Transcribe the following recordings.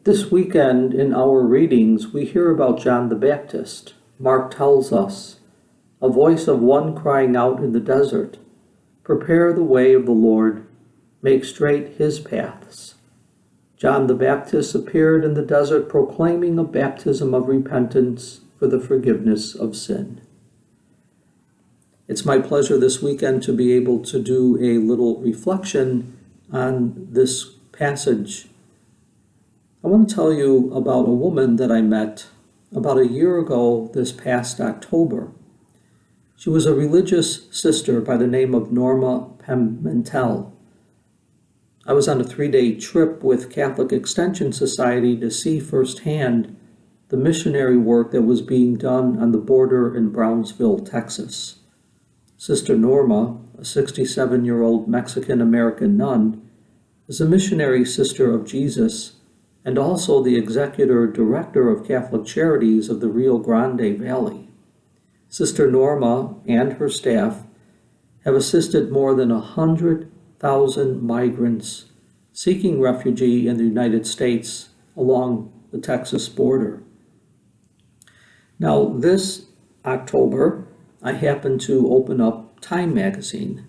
This weekend in our readings, we hear about John the Baptist. Mark tells us, a voice of one crying out in the desert, prepare the way of the Lord, make straight his paths. John the Baptist appeared in the desert proclaiming a baptism of repentance for the forgiveness of sin. It's my pleasure this weekend to be able to do a little reflection on this passage. I want to tell you about a woman that I met about a year ago this past October. She was a religious sister by the name of Norma Pimentel. I was on a 3-day trip with Catholic Extension Society to see firsthand the missionary work that was being done on the border in Brownsville, Texas. Sister Norma, a 67-year-old Mexican-American nun, is a missionary sister of Jesus and also the executor director of Catholic Charities of the Rio Grande Valley. Sister Norma and her staff have assisted more than 100,000 migrants seeking refuge in the United States along the Texas border. Now, this October, I happened to open up Time magazine.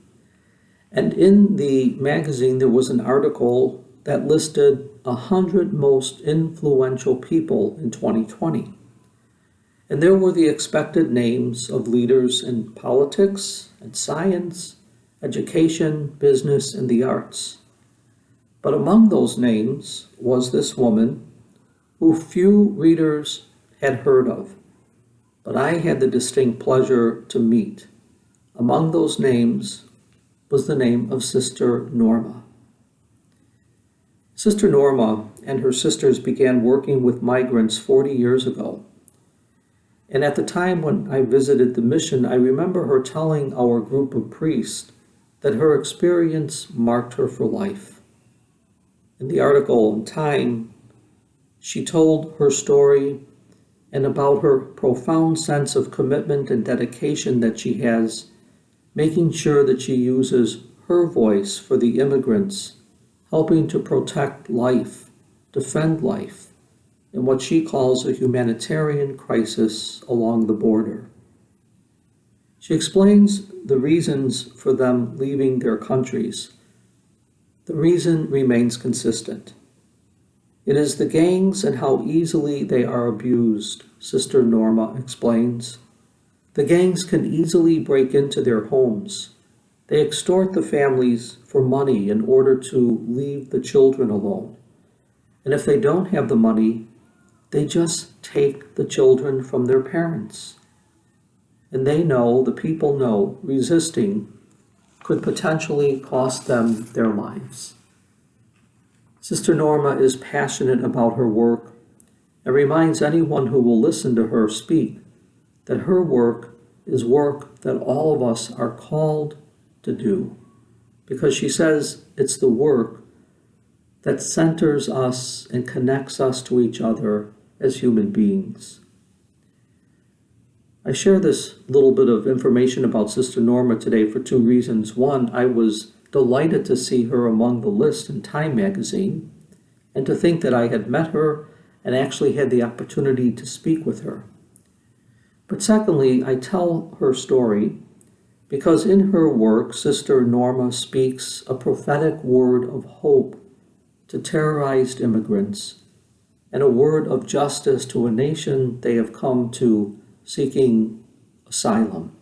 And in the magazine, there was an article that listed 100 most influential people in 2020. And there were the expected names of leaders in politics and science, education, business, and the arts. But among those names was this woman who few readers had heard of, but I had the distinct pleasure to meet. Among those names was the name of Sister Norma. Sister Norma and her sisters began working with migrants 40 years ago. And at the time when I visited the mission, I remember her telling our group of priests that her experience marked her for life. In the article in Time, she told her story and about her profound sense of commitment and dedication that she has, making sure that she uses her voice for the immigrants, helping to protect life, defend life, in what she calls a humanitarian crisis along the border. She explains the reasons for them leaving their countries. The reason remains consistent. It is the gangs and how easily they are abused, Sister Norma explains. The gangs can easily break into their homes. They extort the families for money in order to leave the children alone. And if they don't have the money, they just take the children from their parents. And they know, the people know, resisting could potentially cost them their lives. Sister Norma is passionate about her work and reminds anyone who will listen to her speak that her work is work that all of us are called to do, because she says it's the work that centers us and connects us to each other as human beings. I share this little bit of information about Sister Norma today for two reasons. One, I was delighted to see her among the list in Time magazine, and to think that I had met her and actually had the opportunity to speak with her. But secondly, I tell her story because in her work, Sister Norma speaks a prophetic word of hope to terrorized immigrants and a word of justice to a nation they have come to seeking asylum.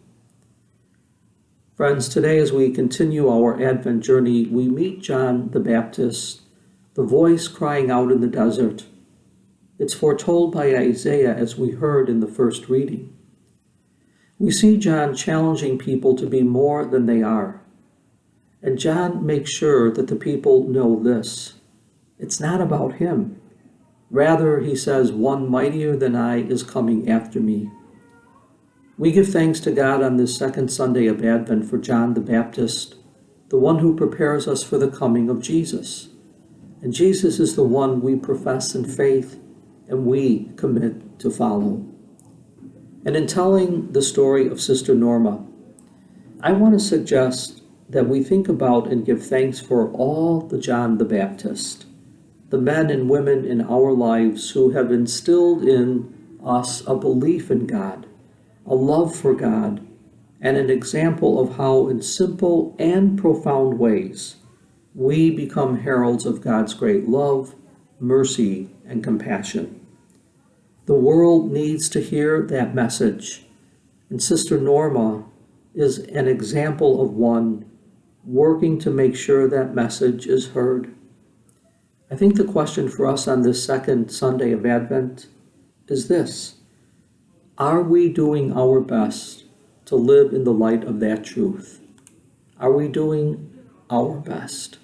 Friends, today as we continue our Advent journey, we meet John the Baptist, the voice crying out in the desert. It's foretold by Isaiah as we heard in the first reading. We see John challenging people to be more than they are. And John makes sure that the people know this. It's not about him. Rather, he says, one mightier than I is coming after me. We give thanks to God on this second Sunday of Advent for John the Baptist, the one who prepares us for the coming of Jesus. And Jesus is the one we profess in faith and we commit to follow. And in telling the story of Sister Norma, I want to suggest that we think about and give thanks for all the John the Baptist. the men and women in our lives who have instilled in us a belief in God, a love for God, and an example of how, in simple and profound ways, we become heralds of God's great love, mercy, and compassion. The world needs to hear that message, and Sister Norma is an example of one working to make sure that message is heard. I think the question for us on this second Sunday of Advent is this: are we doing our best to live in the light of that truth? Are we doing our best?